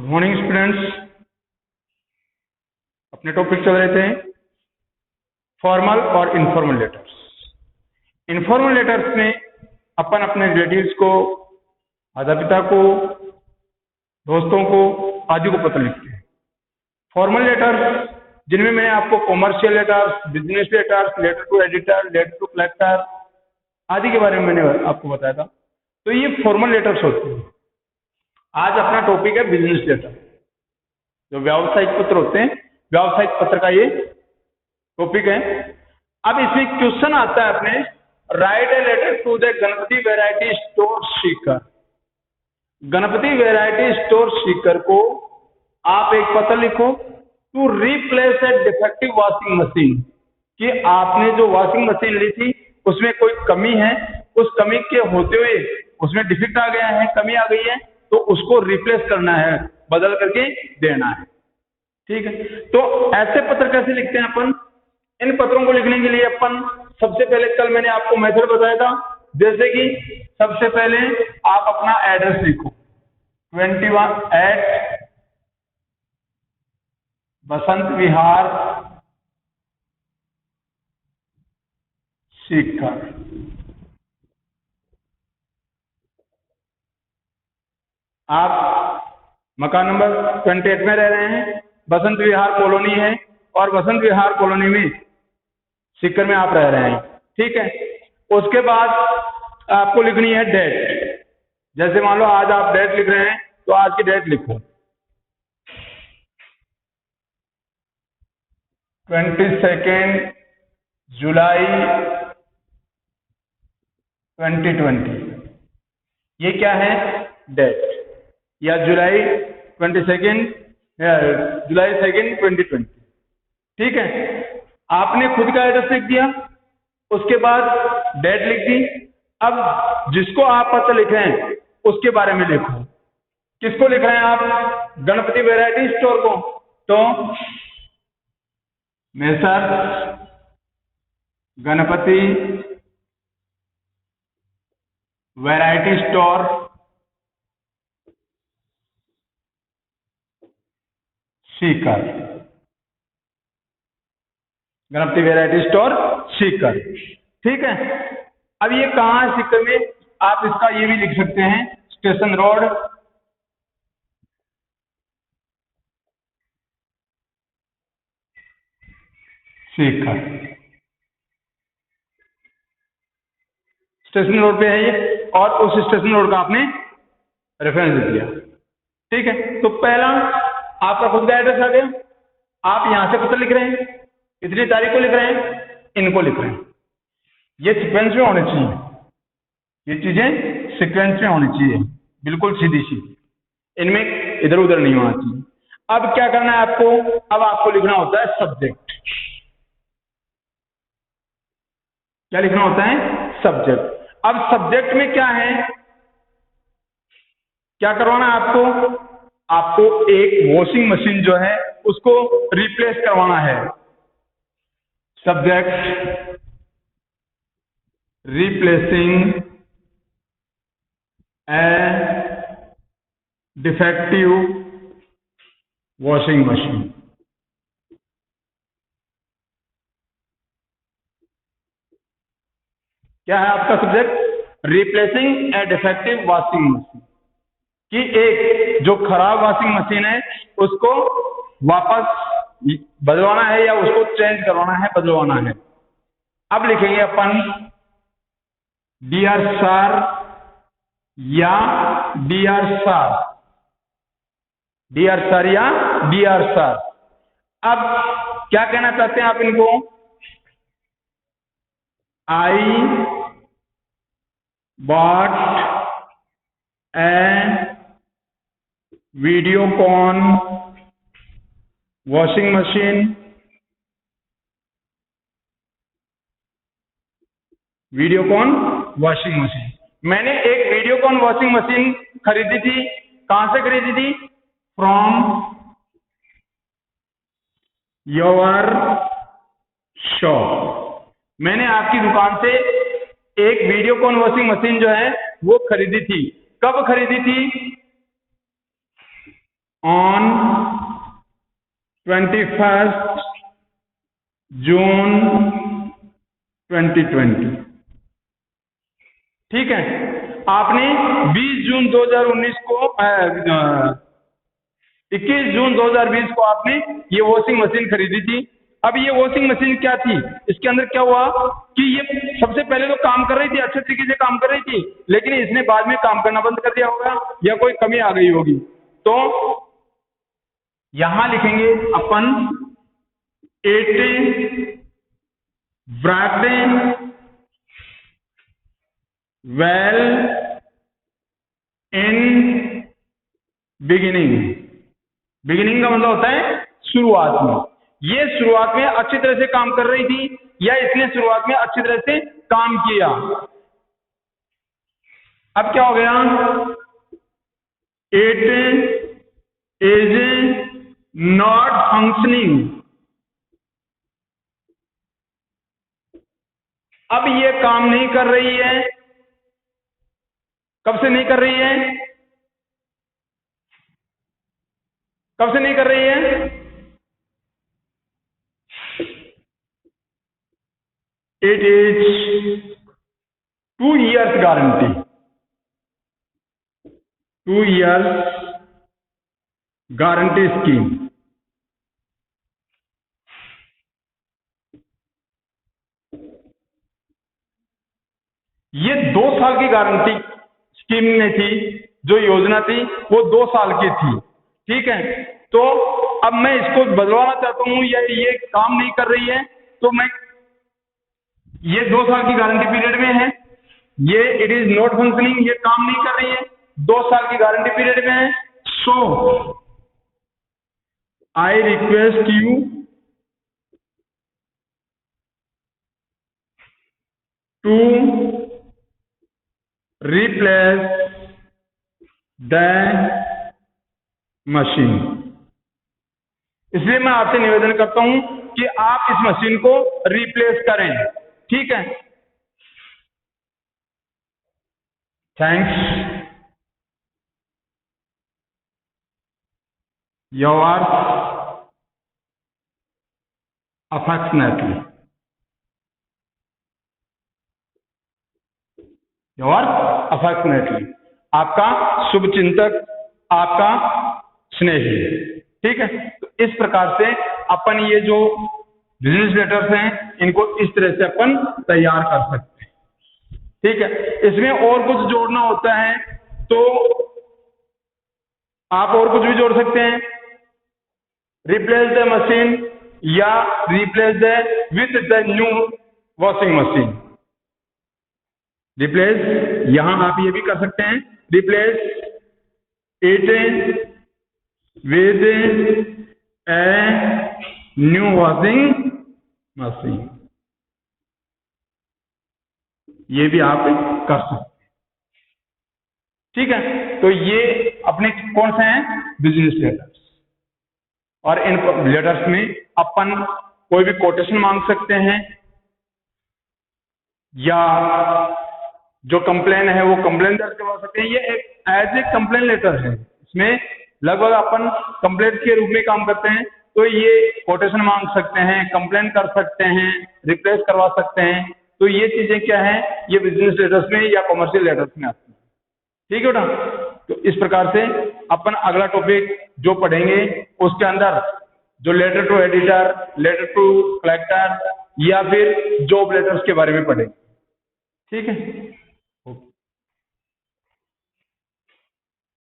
Good morning students. अपने topic चल रहे थे फॉर्मल और इनफॉर्मल लेटर्स। इनफॉर्मल लेटर्स में अपन अपने रिलेटिव्स को, माता पिता को, दोस्तों को आदि को पत्र लिखते हैं। फॉर्मल लेटर्स जिनमें मैंने आपको commercial letters, business letters, letter to editor, letter to collector आदि के बारे में मैंने आपको बताया था। तो ये फॉर्मल लेटर्स होते हैं। आज अपना टॉपिक है बिजनेस लेटर, जो व्यावसायिक पत्र होते हैं। व्यावसायिक पत्र का ये टॉपिक है। अब इसमें क्वेश्चन आता है अपने, write a letter to the Ganpati variety store Sikar. Ganpati variety store Sikar को आप एक पत्र लिखो to replace a defective washing machine, कि आपने जो वॉशिंग मशीन ली थी उसमें कोई कमी है, उस कमी के होते हुए उसमें डिफेक्ट आ गया है, कमी आ गई है, तो उसको रिप्लेस करना है, बदल करके देना है। ठीक है, तो ऐसे पत्र कैसे लिखते हैं अपन? इन पत्रों को लिखने के लिए अपन सबसे पहले, कल मैंने आपको मेथड बताया था, जैसे कि सबसे पहले आप अपना एड्रेस लिखो 21 एट बसंत विहार सीकर। आप मकान नंबर 28 में रह रहे हैं, बसंत विहार कॉलोनी है, और बसंत विहार कॉलोनी में सीकर में आप रह रहे हैं। ठीक है, उसके बाद आपको लिखनी है डेट। जैसे मान लो आज आप डेट लिख रहे हैं, तो आज की डेट लिखो 22 जुलाई 2020। ये क्या है? डेट, या जुलाई 2 2020। ठीक है, आपने खुद का एड्रेस लिख दिया, उसके बाद डेट लिख दी। अब जिसको आप पत्र लिख रहे हैं उसके बारे में लिखो। किसको लिख रहे हैं आप? गणपति वैरायटी स्टोर को। तो messrs Ganpati variety store Sikar. Ganpati variety store Sikar. ठीक है, अब ये कहाँ है सीकर में? आप इसका ये भी लिख सकते हैं, station road Sikar. Station road पे है ये, और उस स्टेशन रोड का आपने रेफरेंस दिया। ठीक है, तो पहला आपका खुद का एड्रेस आ गया। आप यहां से पत्र लिख रहे हैं, इतनी तारीख को लिख रहे हैं, इनको लिख रहे हैं। ये सीक्वेंस में होने चाहिए, ये चीजें सीक्वेंस में होनी चाहिए, बिल्कुल सीधी सीधी, इनमें इधर उधर नहीं होना चाहिए। अब क्या करना है आपको? अब आपको लिखना होता है सब्जेक्ट। क्या लिखना होता है? सब्जेक्ट। अब सब्जेक्ट में क्या है, क्या करवाना है आपको? आपको एक वॉशिंग मशीन जो है उसको रिप्लेस करवाना है। सब्जेक्ट रिप्लेसिंग ए डिफेक्टिव वॉशिंग मशीन। क्या है आपका सब्जेक्ट? रिप्लेसिंग ए डिफेक्टिव वॉशिंग मशीन, कि एक जो खराब वॉशिंग मशीन है उसको वापस बदलवाना है, या उसको चेंज करवाना है, बदलवाना है। अब लिखेंगे अपन डियर सर या डियर सर, डियर सर या डियर सर। अब क्या कहना चाहते हैं आप इनको? I bought A Videocon washing machine, Videocon washing machine. मैंने एक वीडियोकॉन वॉशिंग मशीन खरीदी थी। कहां से खरीदी थी? From your shop. मैंने आपकी दुकान से एक वीडियोकॉन वॉशिंग मशीन जो है वो खरीदी थी। कब खरीदी थी? ऑन 21 जून 2020। ठीक है, आपने 20 जून 2019 को 21 जून 2020 को आपने ये वॉशिंग मशीन खरीदी थी। अब ये वॉशिंग मशीन क्या थी, इसके अंदर क्या हुआ कि ये सबसे पहले तो काम कर रही थी, अच्छे तरीके से काम कर रही थी, लेकिन इसने बाद में काम करना बंद कर दिया होगा या कोई कमी आ गई होगी। तो यहां लिखेंगे अपन 80 bracket well in beginning. Beginning का मतलब होता है शुरुआत में। ये शुरुआत में अच्छी तरह से काम कर रही थी या इसने शुरुआत में अच्छी तरह से काम किया। अब क्या हो गया, इट इज नॉट फंक्शनिंग। अब ये काम नहीं कर रही है। कब से नहीं कर रही है, कब से नहीं कर रही है? It is 2 years guarantee, 2 years guarantee scheme. ये 2 साल की गारंटी स्कीम में थी, जो योजना थी वो 2 साल की थी। ठीक है, तो अब मैं इसको बदलवाना चाहता हूं या ये काम नहीं कर रही है, तो मैं ये 2 साल की गारंटी पीरियड में है, ये इट इज नॉट फंक्शनिंग, ये काम नहीं कर रही है, 2 साल की गारंटी पीरियड में है। So I request you to replace the machine. इसलिए मैं आपसे निवेदन करता हूं कि आप इस मशीन को रिप्लेस करें। ठीक है, thanks. Your affectionately, your affectionately, आपका शुभचिंतक, आपका स्नेही। ठीक है, तो इस प्रकार से अपन ये जो बिजनेस लेटर्स हैं इनको इस तरह से अपन तैयार कर सकते हैं। ठीक है, इसमें और कुछ जोड़ना होता है तो आप और कुछ भी जोड़ सकते हैं, रिप्लेस द मशीन या replace the with the new washing machine. Replace यहां आप ये भी कर सकते हैं, replace it with a new washing machine, ये भी आप कर सकते हैं। ठीक है, तो ये अपने कौन से हैं, बिजनेस लेटर्स। और इन लेटर्स में अपन कोई भी कोटेशन मांग सकते हैं या जो कंप्लेन है वो कंप्लेन दर्ज करवा सकते हैं। ये एक एज ए कंप्लेन लेटर है, इसमें लगभग अपन कंप्लेंट के रूप में काम करते हैं। तो ये कोटेशन मांग सकते हैं, कंप्लेन कर सकते हैं, रिप्लेस करवा सकते हैं। तो ये चीजें क्या है, ये बिजनेस लेटर्स में या कमर्शियल लेटर्स में आती है। ठीक है ना, तो इस प्रकार से अपन अगला टॉपिक जो पढ़ेंगे उसके अंदर जो letter to editor, letter to collector या फिर जॉब लेटर्स के बारे में पढ़ेंगे। ठीक है।